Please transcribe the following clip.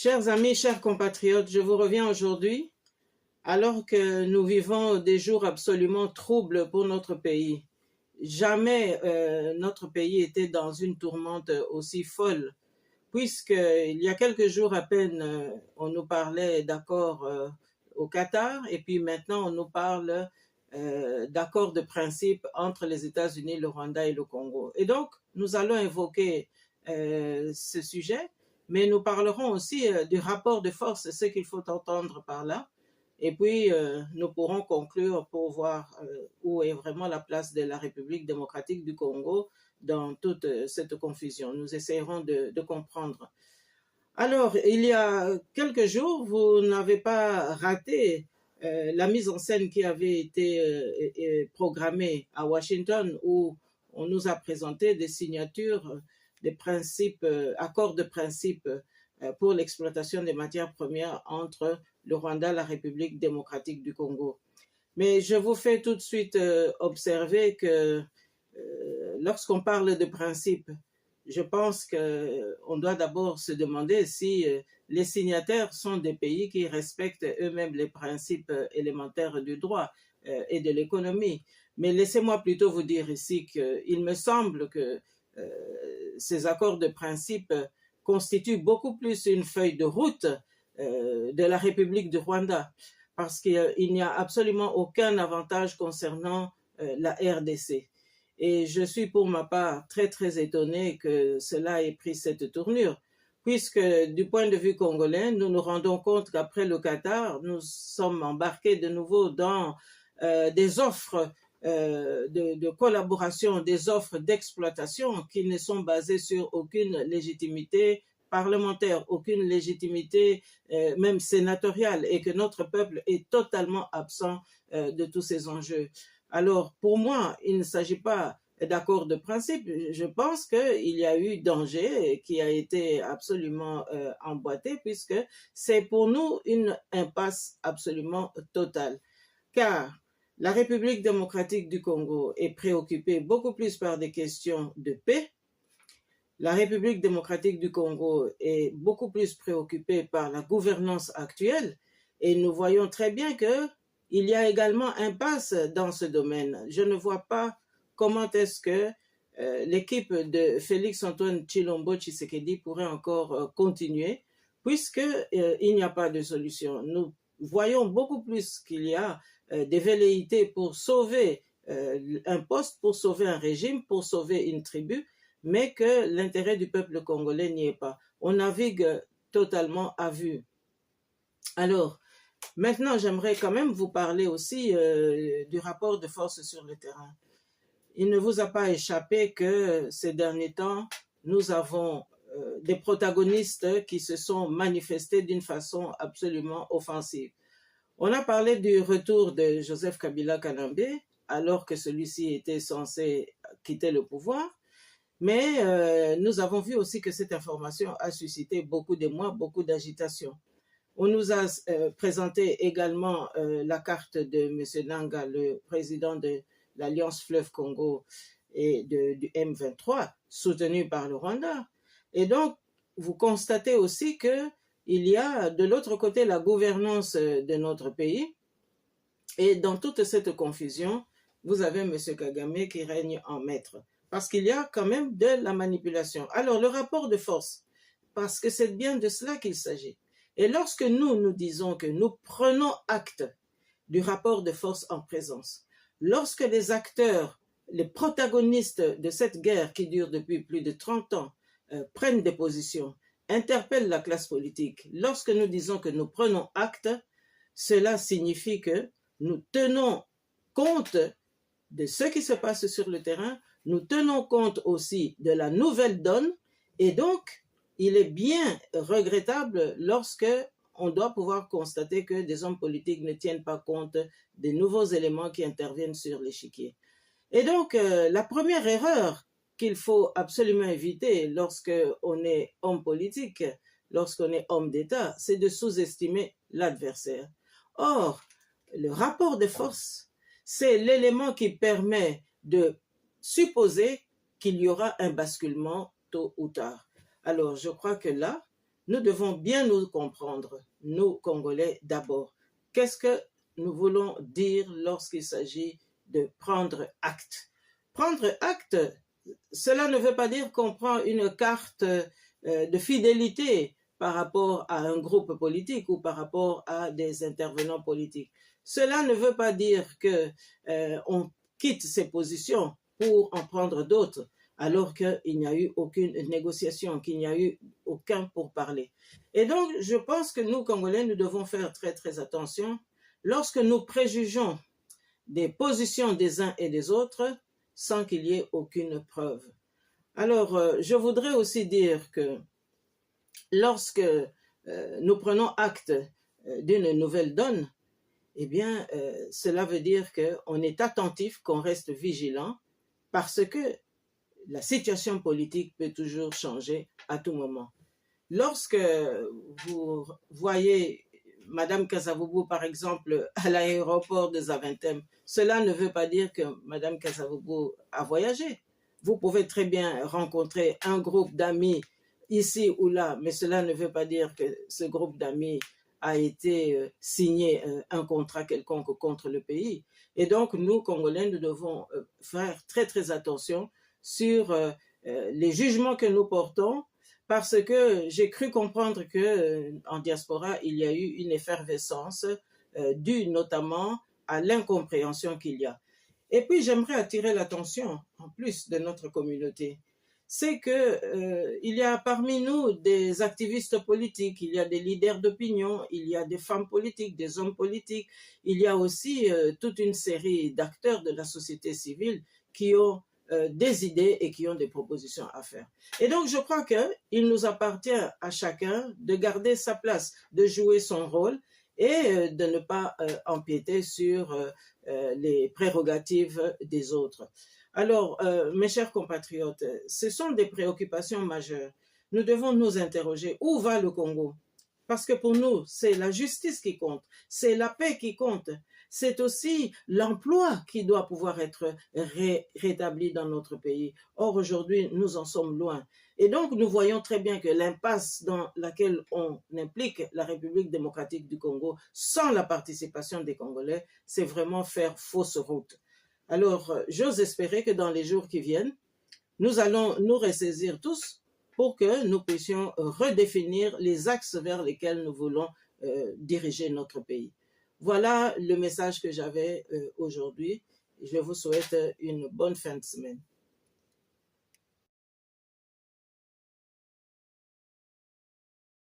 Chers amis, chers compatriotes, je vous reviens aujourd'hui alors que nous vivons des jours absolument troubles pour notre pays. Jamais notre pays était dans une tourmente aussi folle, puisqu'il y a quelques jours à peine, on nous parlait d'accords au Qatar, et puis maintenant on nous parle d'accords de principe entre les États-Unis, le Rwanda et le Congo. Et donc, nous allons évoquer ce sujet, mais nous parlerons aussi du rapport de force, ce qu'il faut entendre par là. Et puis, nous pourrons conclure pour voir où est vraiment la place de la République démocratique du Congo dans toute cette confusion. Nous essayerons de comprendre. Alors, il y a quelques jours, vous n'avez pas raté la mise en scène qui avait été programmée à Washington, où on nous a présenté des signatures, des principes, accords de principe pour l'exploitation des matières premières entre le Rwanda, la République démocratique du Congo. Mais je vous fais tout de suite observer que lorsqu'on parle de principe, je pense qu'on doit d'abord se demander si les signataires sont des pays qui respectent eux-mêmes les principes élémentaires du droit et de l'économie. Mais laissez-moi plutôt vous dire ici qu'il me semble que ces accords de principe constituent beaucoup plus une feuille de route de la République du Rwanda, parce qu'il n'y a absolument aucun avantage concernant la RDC. Et je suis pour ma part très très étonnée que cela ait pris cette tournure, puisque du point de vue congolais, nous nous rendons compte qu'après le Qatar, nous sommes embarqués de nouveau dans des offres de collaboration, des offres d'exploitation qui ne sont basées sur aucune légitimité parlementaire, aucune légitimité même sénatoriale, et que notre peuple est totalement absent de tous ces enjeux. Alors, pour moi, il ne s'agit pas d'accord de principe. Je pense qu'il y a eu danger qui a été absolument emboîté, puisque c'est pour nous une impasse absolument totale. Car la République démocratique du Congo est préoccupée beaucoup plus par des questions de paix. La République démocratique du Congo est beaucoup plus préoccupée par la gouvernance actuelle, et nous voyons très bien que il y a également impasse dans ce domaine. Je ne vois pas comment est-ce que l'équipe de Félix-Antoine Tshilombo Tshisekedi pourrait encore continuer, puisqu'il n'y a pas de solution. Nous voyons beaucoup plus qu'il y a des velléités pour sauver un poste, pour sauver un régime, pour sauver une tribu, mais que l'intérêt du peuple congolais n'y est pas. On navigue totalement à vue. Alors, maintenant, j'aimerais quand même vous parler aussi du rapport de force sur le terrain. Il ne vous a pas échappé que ces derniers temps, nous avons des protagonistes qui se sont manifestés d'une façon absolument offensive. On a parlé du retour de Joseph Kabila Kanambe, alors que celui-ci était censé quitter le pouvoir. Mais nous avons vu aussi que cette information a suscité beaucoup d'émoi, beaucoup d'agitation. On nous a présenté également la carte de M. Nanga, le président de l'Alliance Fleuve Congo et du M23, soutenu par le Rwanda. Et donc, vous constatez aussi qu'il y a de l'autre côté la gouvernance de notre pays. Et dans toute cette confusion, vous avez M. Kagame qui règne en maître. Parce qu'il y a quand même de la manipulation. Alors, le rapport de force, parce que c'est bien de cela qu'il s'agit. Et lorsque nous disons que nous prenons acte du rapport de force en présence, lorsque les acteurs, les protagonistes de cette guerre qui dure depuis plus de 30 ans, prennent des positions, interpellent la classe politique, lorsque nous disons que nous prenons acte, cela signifie que nous tenons compte de ce qui se passe sur le terrain, nous tenons compte aussi de la nouvelle donne, et donc il est bien regrettable lorsque on doit pouvoir constater que des hommes politiques ne tiennent pas compte des nouveaux éléments qui interviennent sur l'échiquier. Et donc la première erreur qu'il faut absolument éviter lorsqu'on est homme politique, lorsqu'on est homme d'État, c'est de sous-estimer l'adversaire. Or, le rapport de force, c'est l'élément qui permet de supposer qu'il y aura un basculement tôt ou tard. Alors, je crois que là, nous devons bien nous comprendre, nous Congolais d'abord. Qu'est-ce que nous voulons dire lorsqu'il s'agit de prendre acte? Prendre acte, cela ne veut pas dire qu'on prend une carte de fidélité par rapport à un groupe politique ou par rapport à des intervenants politiques. Cela ne veut pas dire qu'on quitte ses positions pour en prendre d'autres, alors qu'il n'y a eu aucune négociation, qu'il n'y a eu aucun pourparler. Et donc, je pense que nous, Congolais, nous devons faire très, très attention lorsque nous préjugeons des positions des uns et des autres sans qu'il y ait aucune preuve. Alors, je voudrais aussi dire que lorsque nous prenons acte d'une nouvelle donne, eh bien, cela veut dire qu'on est attentif, qu'on reste vigilant, parce que la situation politique peut toujours changer à tout moment. Lorsque vous voyez Madame Kasavubu, par exemple, à l'aéroport de Zaventem, cela ne veut pas dire que Madame Kasavubu a voyagé. Vous pouvez très bien rencontrer un groupe d'amis ici ou là, mais cela ne veut pas dire que ce groupe d'amis a été signé un contrat quelconque contre le pays. Et donc, nous, Congolais, nous devons faire très, très attention sur les jugements que nous portons, parce que j'ai cru comprendre qu'en diaspora, il y a eu une effervescence due notamment à l'incompréhension qu'il y a. Et puis, j'aimerais attirer l'attention, en plus de notre communauté, c'est qu'il y a parmi nous des activistes politiques, il y a des leaders d'opinion, il y a des femmes politiques, des hommes politiques, il y a aussi toute une série d'acteurs de la société civile qui ont des idées et qui ont des propositions à faire. Et donc, je crois qu'il nous appartient à chacun de garder sa place, de jouer son rôle et de ne pas empiéter sur les prérogatives des autres. Alors, mes chers compatriotes, ce sont des préoccupations majeures. Nous devons nous interroger, où va le Congo? Parce que pour nous, c'est la justice qui compte, c'est la paix qui compte, c'est aussi l'emploi qui doit pouvoir être rétabli dans notre pays. Or, aujourd'hui, nous en sommes loin. Et donc, nous voyons très bien que l'impasse dans laquelle on implique la République démocratique du Congo, sans la participation des Congolais, c'est vraiment faire fausse route. Alors, j'ose espérer que dans les jours qui viennent, nous allons nous ressaisir tous pour que nous puissions redéfinir les axes vers lesquels nous voulons diriger notre pays. Voilà le message que j'avais aujourd'hui. Je vous souhaite une bonne fin de semaine.